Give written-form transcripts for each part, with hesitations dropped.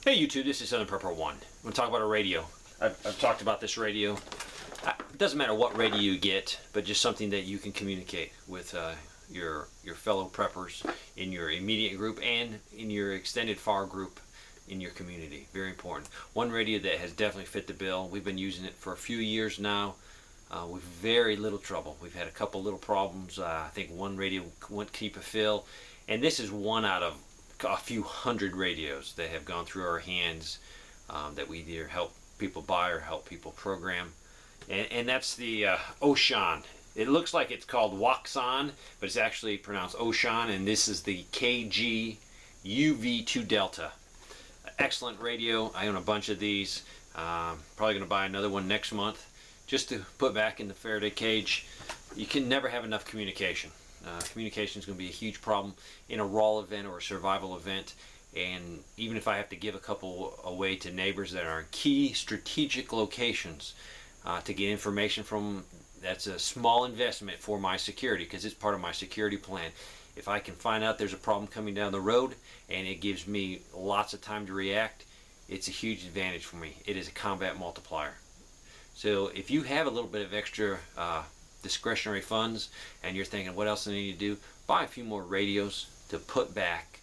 Hey YouTube, this is Southern Prepper 1. I'm going to talk about a radio. I've talked about this radio. It doesn't matter what radio you get, but just something that you can communicate with your fellow preppers in your immediate group and in your extended far group in your community. Very important. One radio that has definitely fit the bill. We've been using it for a few years now with very little trouble. We've had a couple little problems. I think one radio wouldn't keep a fill, and this is one out of a few hundred radios that have gone through our hands that we either help people buy or help people program, and that's the Wouxun. It looks like it's called Wouxun, but it's actually pronounced Wouxun, and this is the KG UV2 Delta. Excellent radio. I own a bunch of these. Probably going to buy another one next month just to put back in the Faraday cage. You can never have enough communication. Communication is going to be a huge problem in a raw event or a survival event, and even if I have to give a couple away to neighbors that are in key strategic locations to get information from, that's a small investment for my security because it's part of my security plan. If I can find out there's a problem coming down the road and it gives me lots of time to react, it's a huge advantage for me. It is a combat multiplier. So if you have a little bit of extra discretionary funds and you're thinking what else I need to do, buy a few more radios to put back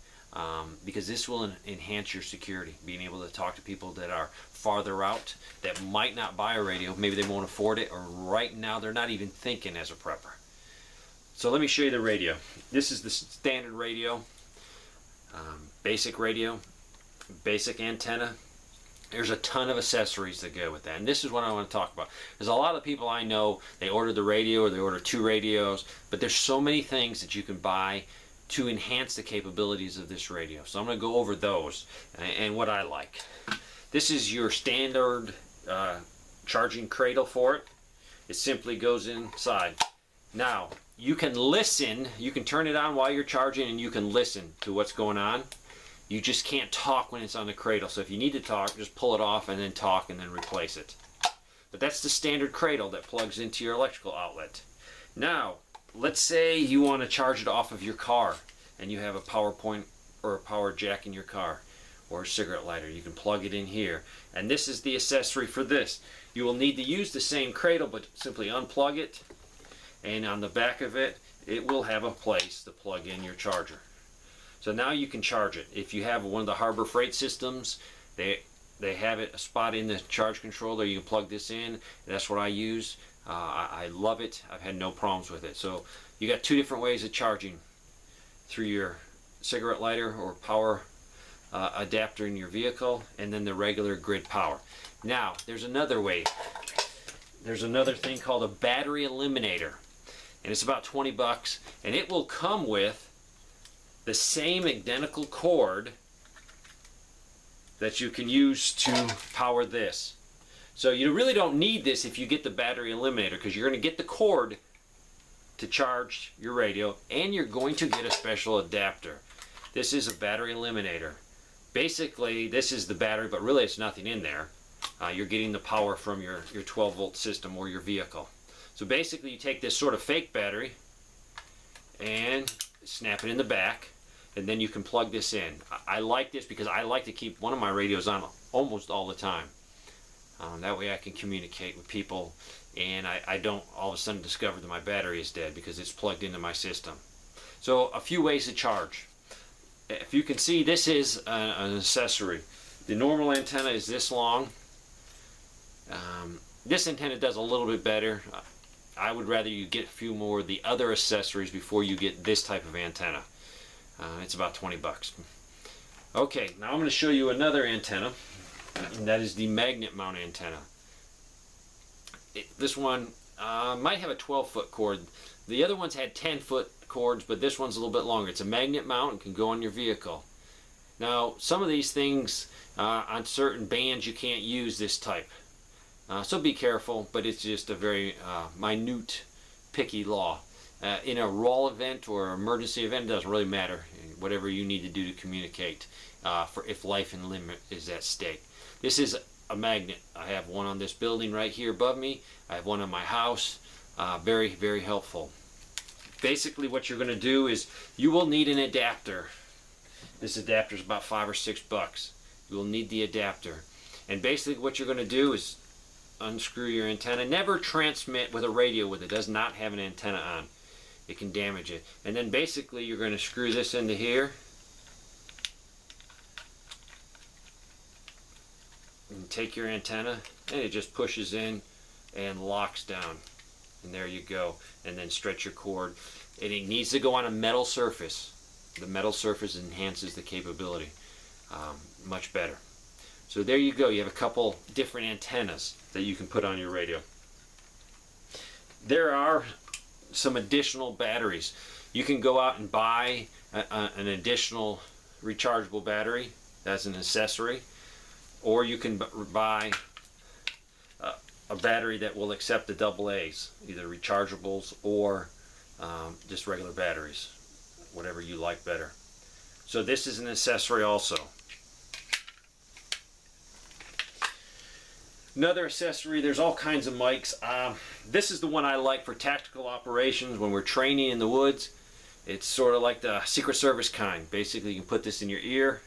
because this will enhance your security, being able to talk to people that are farther out that might not buy a radio. Maybe they won't afford it, or right now they're not even thinking as a prepper. So let me show you the radio. This is the standard radio, basic radio, basic antenna. There's a ton of accessories that go with that, and this is what I want to talk about. There's a lot of people I know, they order the radio or they order 2 radios, but there's so many things that you can buy to enhance the capabilities of this radio. So I'm going to go over those and what I like. This is your standard charging cradle for it. It simply goes inside. Now, you can listen, you can turn it on while you're charging and you can listen to what's going on. You just can't talk when it's on the cradle. So if you need to talk, just pull it off and then talk and then replace it. But that's the standard cradle that plugs into your electrical outlet. Now, let's say you want to charge it off of your car and you have a power point or a power jack in your car or a cigarette lighter. You can plug it in here. And this is the accessory for this. You will need to use the same cradle, but simply unplug it, and on the back of it, it will have a place to plug in your charger. So now you can charge it. If you have one of the Harbor Freight systems, they have a spot in the charge controller. You can plug this in. That's what I use. I love it. I've had no problems with it. So you got 2 different ways of charging, through your cigarette lighter or power adapter in your vehicle, and then the regular grid power. Now there's another way. There's another thing called a battery eliminator, and it's about 20 bucks, and it will come with the same identical cord that you can use to power this. So you really don't need this if you get the battery eliminator, because you're going to get the cord to charge your radio and you're going to get a special adapter. This is a battery eliminator. Basically this is the battery, but really it's nothing in there. You're getting the power from your 12 volt system or your vehicle. So basically you take this sort of fake battery and snap it in the back, and then you can plug this in. I like this because I like to keep one of my radios on almost all the time. That way I can communicate with people and I don't all of a sudden discover that my battery is dead because it's plugged into my system. So a few ways to charge. If you can see, this is an accessory. The normal antenna is this long. This antenna does a little bit better. I would rather you get a few more of the other accessories before you get this type of antenna. It's about 20 bucks. Okay, now I'm going to show you another antenna, and that is the magnet mount antenna. This one might have a 12-foot cord. The other ones had 10-foot cords, but this one's a little bit longer. It's a magnet mount and can go on your vehicle. Now, some of these things on certain bands you can't use this type. So be careful, but it's just a very minute, picky law. In a raw event or emergency event, it doesn't really matter. Whatever you need to do to communicate for if life and limb is at stake. This is a magnet. I have one on this building right here above me. I have one on my house. Very, very helpful. Basically what you're going to do is you will need an adapter. This adapter is about $5 or $6. you will need the adapter. And basically what you're going to do is unscrew your antenna. Never transmit with a radio with it. Does not have an antenna on. It can damage it. And then basically you're going to screw this into here. And take your antenna and it just pushes in and locks down. And there you go. And then stretch your cord. And it needs to go on a metal surface. The metal surface enhances the capability much better. So there you go. You have a couple different antennas that you can put on your radio. There are some additional batteries. You can go out and buy an additional rechargeable battery as an accessory, or you can buy a battery that will accept the AA's, either rechargeables or just regular batteries, whatever you like better. So this is an accessory also. Another accessory, there's all kinds of mics. This is the one I like for tactical operations when we're training in the woods. It's sort of like the Secret Service kind. Basically, you can put this in your ear,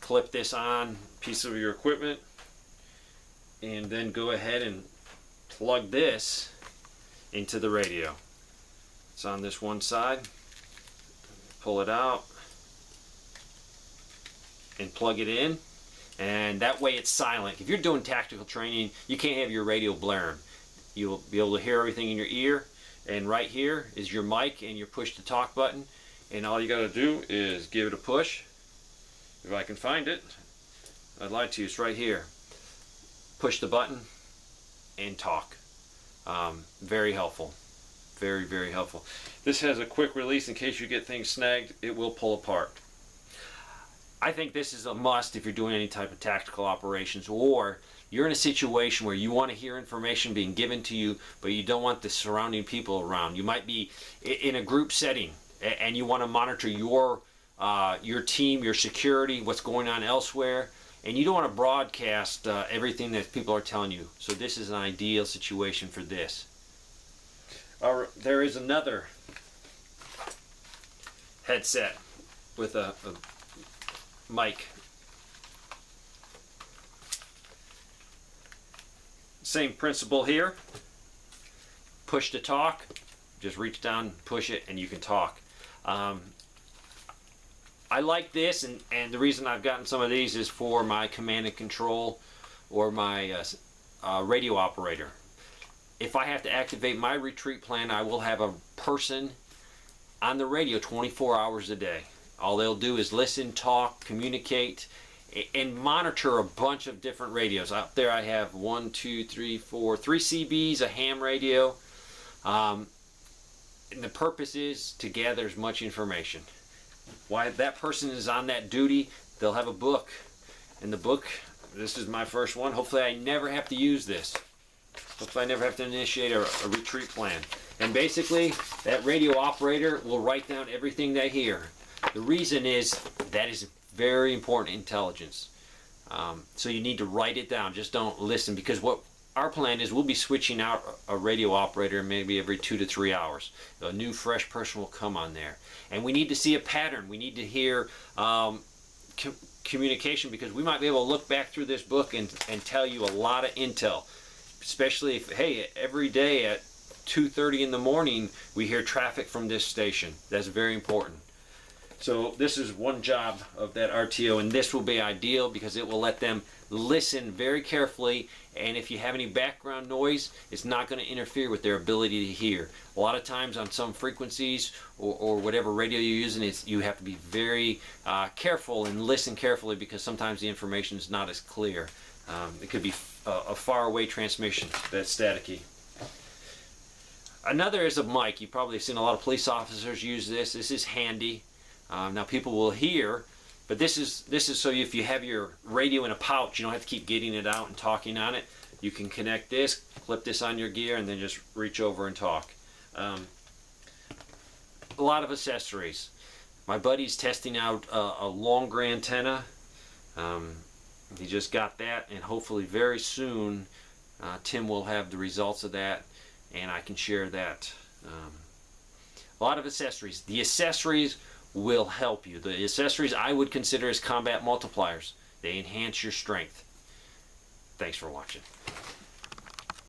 clip this on piece of your equipment, and then go ahead and plug this into the radio. It's on this one side. Pull it out and plug it in. And that way it's silent. If you're doing tactical training, you can't have your radio blaring. You'll be able to hear everything in your ear. And right here is your mic and your push to talk button. And all you got to do is give it a push. If I can find it, I'd like to. It's right here. Push the button and talk. Very helpful. Very, very helpful. This has a quick release in case you get things snagged. It will pull apart. I think this is a must if you're doing any type of tactical operations, or you're in a situation where you want to hear information being given to you, but you don't want the surrounding people around. You might be in a group setting and you want to monitor your team, your security, what's going on elsewhere, and you don't want to broadcast everything that people are telling you. So this is an ideal situation for this. There is another headset with a mic. Same principle here. Push to talk. Just reach down, push it, and you can talk. I like this, and the reason I've gotten some of these is for my command and control or my radio operator. If I have to activate my retreat plan, I will have a person on the radio 24 hours a day. All they'll do is listen, talk, communicate, and monitor a bunch of different radios. Out there I have 1, 2, 3, 4, 3 CBs, a ham radio. And the purpose is to gather as much information. While that person is on that duty, they'll have a book. And the book, this is my first one. Hopefully I never have to use this. Hopefully I never have to initiate a retreat plan. And basically, that radio operator will write down everything they hear. The reason is that is very important intelligence. So you need to write it down. Just don't listen, because what our plan is, we'll be switching out a radio operator maybe every 2 to 3 hours. A new fresh person will come on there. And we need to see a pattern. We need to hear communication, because we might be able to look back through this book and tell you a lot of intel. Especially if, hey, every day at 2:30 in the morning we hear traffic from this station. That's very important. So this is one job of that RTO, and this will be ideal because it will let them listen very carefully, and if you have any background noise, it's not going to interfere with their ability to hear. A lot of times on some frequencies or whatever radio you're using, you have to be very careful and listen carefully, because sometimes the information is not as clear. It could be a faraway transmission that's staticky. Another is a mic. You've probably seen a lot of police officers use this. This is handy. Now people will hear, but this is so if you have your radio in a pouch, you don't have to keep getting it out and talking on it. You can connect this, clip this on your gear, and then just reach over and talk. A lot of accessories. My buddy's testing out a longer antenna. He just got that, and hopefully very soon Tim will have the results of that, and I can share that. A lot of accessories. The accessories will help you. The accessories I would consider as combat multipliers. They enhance your strength. Thanks for watching.